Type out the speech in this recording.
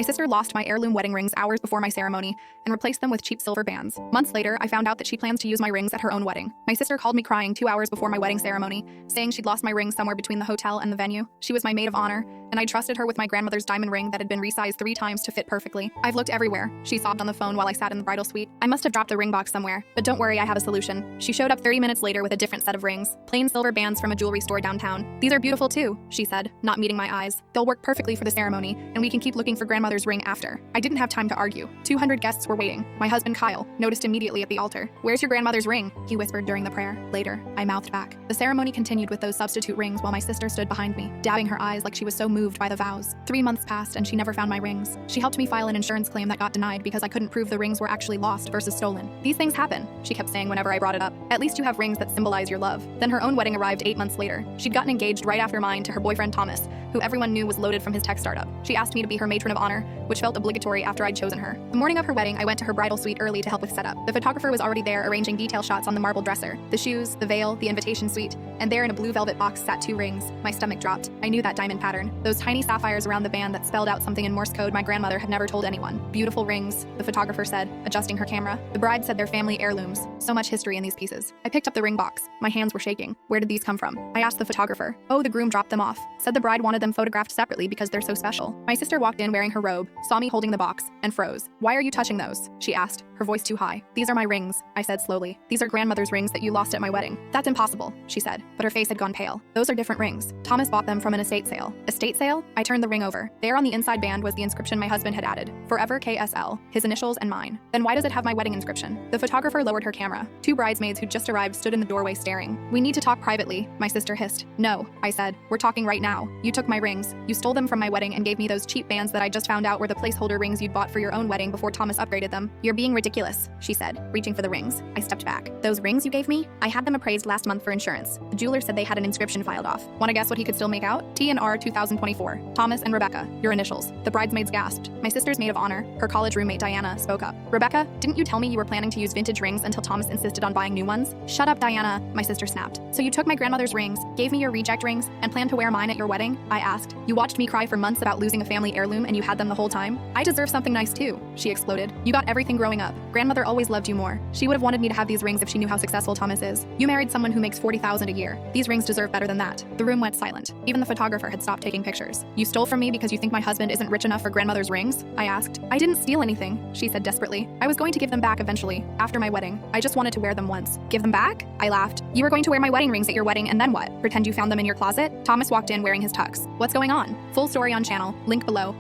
My sister lost my heirloom wedding rings hours before my ceremony and replaced them with cheap silver bands. Months later, I found out that she plans to use my rings at her own wedding. My sister called me crying 2 hours before my wedding ceremony, saying she'd lost my rings somewhere between the hotel and the venue. She was my maid of honor, and I trusted her with my grandmother's diamond ring that had been resized 3 times to fit perfectly. I've looked everywhere, she sobbed on the phone while I sat in the bridal suite. I must have dropped the ring box somewhere, but don't worry, I have a solution. She showed up 30 minutes later with a different set of rings, plain silver bands from a jewelry store downtown. These are beautiful too, she said, not meeting my eyes. They'll work perfectly for the ceremony, and we can keep looking for grandmother's ring after. I didn't have time to argue. 200 guests were waiting. My husband, Kyle, noticed immediately at the altar. "Where's your grandmother's ring?" he whispered during the prayer. Later, I mouthed back. The ceremony continued with those substitute rings while my sister stood behind me, dabbing her eyes like she was so moved by the vows. 3 months passed and she never found my rings. She helped me file an insurance claim that got denied because I couldn't prove the rings were actually lost versus stolen. "These things happen," she kept saying whenever I brought it up. "At least you have rings that symbolize your love." Then her own wedding arrived 8 months later. She'd gotten engaged right after mine to her boyfriend Thomas, who everyone knew was loaded from his tech startup. She asked me to be her matron of honor, which felt obligatory after I'd chosen her. The morning of her wedding, I went to her bridal suite early to help with setup. The photographer was already there arranging detail shots on the marble dresser, the shoes, the veil, the invitation suite, and there in a blue velvet box sat 2 rings. My stomach dropped. I knew that diamond pattern, those tiny sapphires around the band that spelled out something in Morse code my grandmother had never told anyone. "Beautiful rings," the photographer said, adjusting her camera. The bride said they're family heirlooms. So much history in these pieces. I picked up the ring box. My hands were shaking. "Where did these come from?" I asked the photographer. "Oh, the groom dropped them off. Said the bride wanted them photographed separately because they're so special." My sister walked in wearing her robe, saw me holding the box, and froze. "Why are you touching those?" she asked, her voice too high. "These are my rings," I said slowly. "These are grandmother's rings that you lost at my wedding." "That's impossible," she said, but her face had gone pale. "Those are different rings. Thomas bought them from an estate sale." "Estate sale?" I turned the ring over. There on the inside band was the inscription my husband had added. "Forever KSL," his initials and mine. "Then why does it have my wedding inscription?" The photographer lowered her camera. 2 bridesmaids who'd just arrived stood in the doorway staring. "We need to talk privately," my sister hissed. "No," I said. "We're talking right now. You took my rings. You stole them from my wedding and gave me those cheap bands that I just found out were the placeholder rings you'd bought for your own wedding before Thomas upgraded them." "You're being ridiculous," she said, reaching for the rings. I stepped back. "Those rings you gave me? I had them appraised last month for insurance. The jeweler said they had an inscription filed off. Want to guess what he could still make out? T&R 2024. Thomas and Rebecca, your initials." The bridesmaids gasped. My sister's maid of honor, her college roommate Diana, spoke up. "Rebecca, didn't you tell me you were planning to use vintage rings until Thomas insisted on buying new ones?" "Shut up, Diana," my sister snapped. "So you took my grandmother's rings, gave me your reject rings, and planned to wear mine at your wedding?" I asked. "You watched me cry for months about losing a family heirloom and you had them the whole time? I deserve something nice too," she exploded. "You got everything growing up. Grandmother always loved you more. She would have wanted me to have these rings if she knew how successful Thomas is. You married someone who makes $40,000 a year. These rings deserve better than that." The room went silent. Even the photographer had stopped taking pictures. "You stole from me because you think my husband isn't rich enough for grandmother's rings?" I asked. "I didn't steal anything," she said desperately. "I was going to give them back eventually, after my wedding. I just wanted to wear them once." "Give them back?" I laughed. "You were going to wear my wedding rings at your wedding and then what? Pretend you found them in your closet?" Thomas walked in wearing his tux. "What's going on?" Full story on channel, link below.